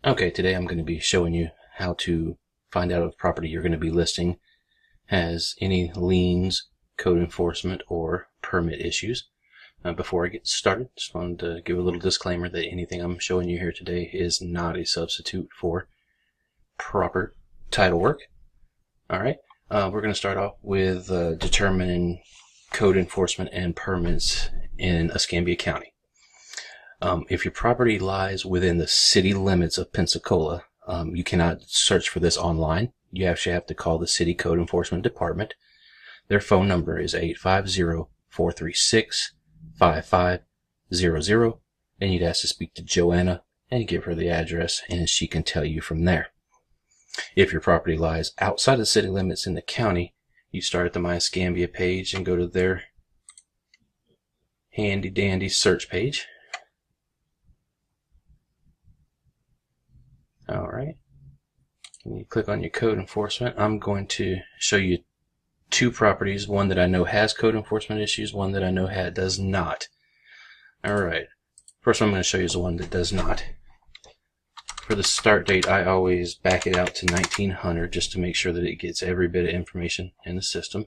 Okay, today I'm going to be showing you how to find out if a property you're going to be listing has any liens, code enforcement, or permit issues. Before I get started, just wanted to give a little disclaimer that anything I'm showing you here today is not a substitute for proper title work. Alright, we're going to start off with determining code enforcement and permits in Escambia County. If your property lies within the city limits of Pensacola, you cannot search for this online. You actually have to call the city code enforcement department. Their phone number is 850-436-5500, and you'd ask to speak to Joanna and give her the address, and she can tell you from there. If your property lies outside the city limits in the county, you start at the My Escambia page and go to their handy dandy search page. Alright, you click on your code enforcement. I'm going to show you two properties, one that I know has code enforcement issues, one that I know does not. Alright, first one I'm going to show you is the one that does not. For the start date, I always back it out to 1900 just to make sure that it gets every bit of information in the system.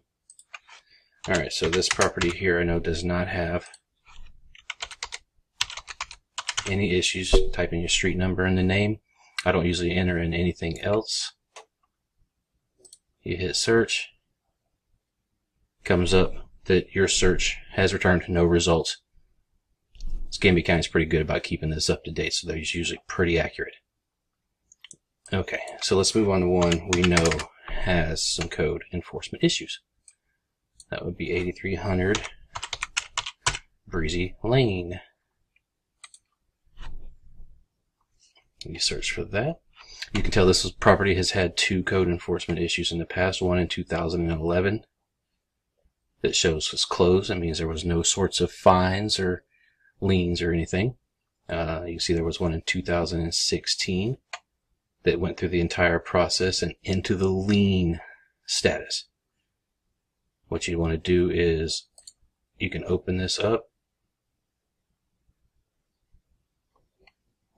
Alright, so this property here I know does not have any issues. Type in your street number and the name. I don't usually enter in anything else. You hit search. Comes up that your search has returned no results. Escambia County is pretty good about keeping this up to date, so they're usually pretty accurate. Okay, so let's move on to one we know has some code enforcement issues. That would be 8300 Breezy Lane. You search for that. You can tell this property has had two code enforcement issues in the past. One in 2011 that shows was closed. That means there was no sorts of fines or liens or anything. You can see there was one in 2016 that went through the entire process and into the lien status. What you want to do is you can open this up.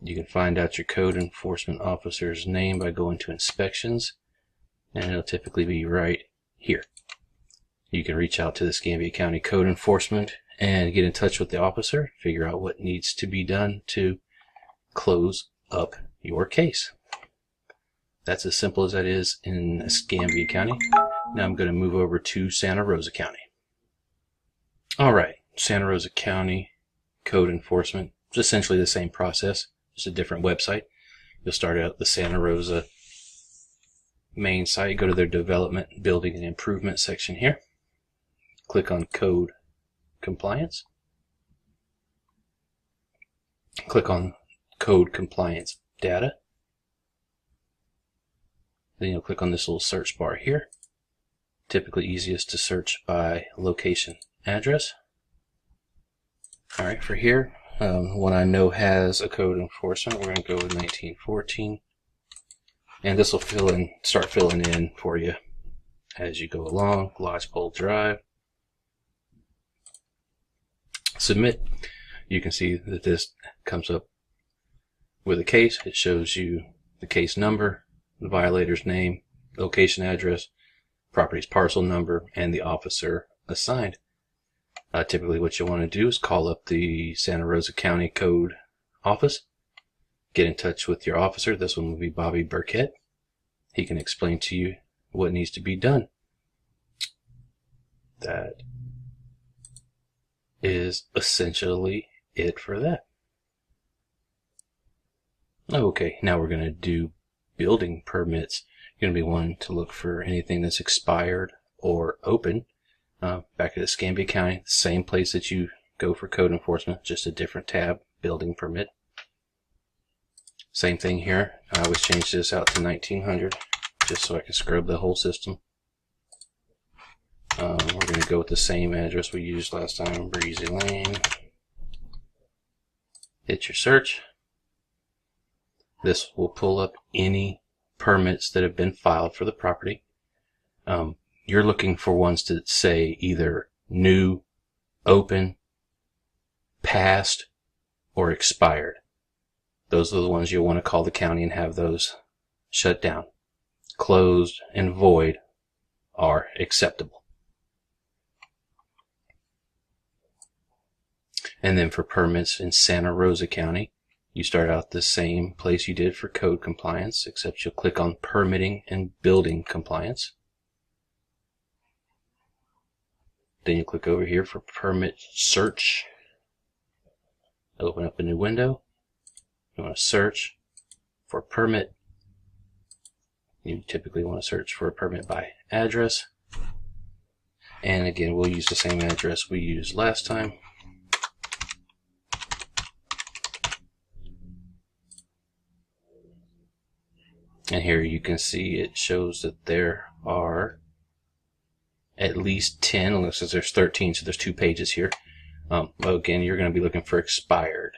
You can find out your code enforcement officer's name by going to inspections, and it'll typically be right here. You can reach out to the Escambia County Code Enforcement and get in touch with the officer, figure out what needs to be done to close up your case. That's as simple as that is in Escambia County. Now I'm going to move over to Santa Rosa County. Alright, Santa Rosa County Code Enforcement. It's essentially the same process. Just a different website. You'll start out the Santa Rosa main site, go to their development, building, and improvement section here. Click on code compliance. Click on code compliance data. Then you'll click on this little search bar here. Typically easiest to search by location address. Alright, for here, one I know has a code enforcement, we're going to go with 1914, and this will start filling in for you as you go along. Lodgepole Drive. Submit. You can see that this comes up with a case. It shows you the case number, the violator's name, location address, property's parcel number, and the officer assigned. Typically what you want to do is call up the Santa Rosa County Code office, get in touch with your officer. This one will be Bobby Burkett. He can explain to you what needs to be done. That is essentially it for that. Okay, now we're going to do building permits. You're going to be wanting to look for anything that's expired or open. Back at Escambia County, same place that you go for code enforcement, just a different tab, building permit. Same thing here. I always change this out to 1900 just so I can scrub the whole system. We're going to go with the same address we used last time, Breezy Lane. Hit your search. This will pull up any permits that have been filed for the property. You're looking for ones that say either new, open, past, or expired. those are the ones you'll want to call the county and have those shut down. Closed and void are acceptable. And then for permits in Santa Rosa County, you start out the same place you did for code compliance, except you'll click on permitting and building compliance. Then you click over here for permit search. Open up a new window. You want to search for permit. You typically want to search for a permit by address. And again, we'll use the same address we used last time. And here you can see it shows that there are at least 10, unless there's 13, so there's 2 pages here. Again, you're going to be looking for expired.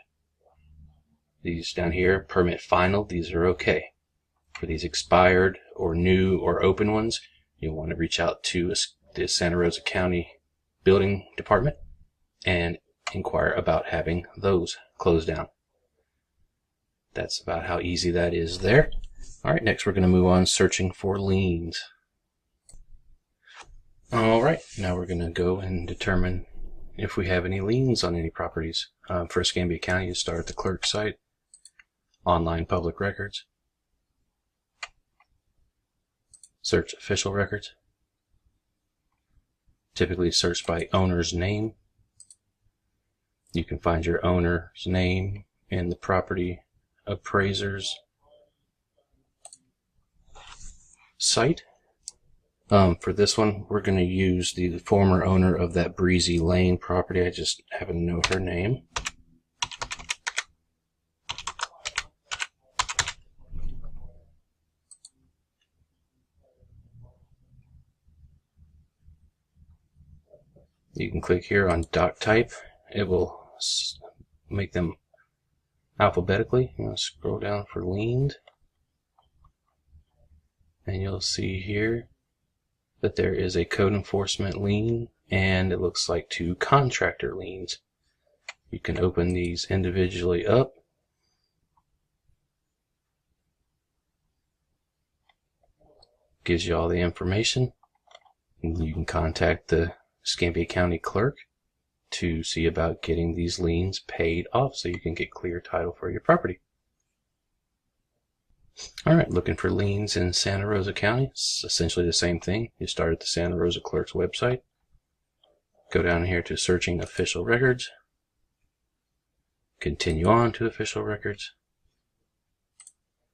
These down here, permit final, these are okay. For these expired or new or open ones, you'll want to reach out to the Santa Rosa County Building Department and inquire about having those closed down. That's about how easy that is there. Alright, next we're going to move on searching for liens. Alright, now we're going to go and determine if we have any liens on any properties. For Escambia County, you start at the clerk site, online public records, search official records, typically search by owner's name. You can find your owner's name in the property appraiser's site. For this one, we're going to use the former owner of that Breezy Lane property. I just happen to know her name. You can click here on doc type. It will make them alphabetically. You want to scroll down for liens. And you'll see here that there is a code enforcement lien, and it looks like 2 contractor liens. You can open these individually up. Gives you all the information. And you can contact the Escambia County clerk to see about getting these liens paid off so you can get clear title for your property. Alright, looking for liens in Santa Rosa County. It's essentially the same thing. You start at the Santa Rosa Clerk's website. Go down here to searching official records. Continue on to official records.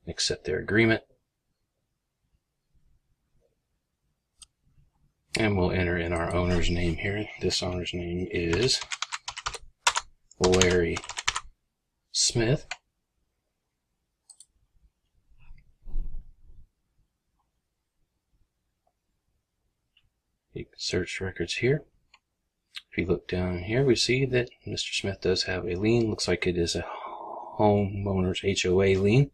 Accept their agreement. And we'll enter in our owner's name here. This owner's name is Larry Smith. You can search records here. If you look down here, we see that Mr. Smith does have a lien. Looks like it is a homeowner's HOA lien.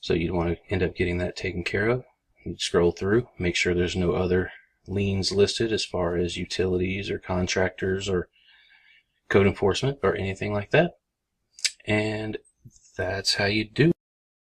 So you'd want to end up getting that taken care of. You scroll through, make sure there's no other liens listed as far as utilities or contractors or code enforcement or anything like that. And that's how you do it.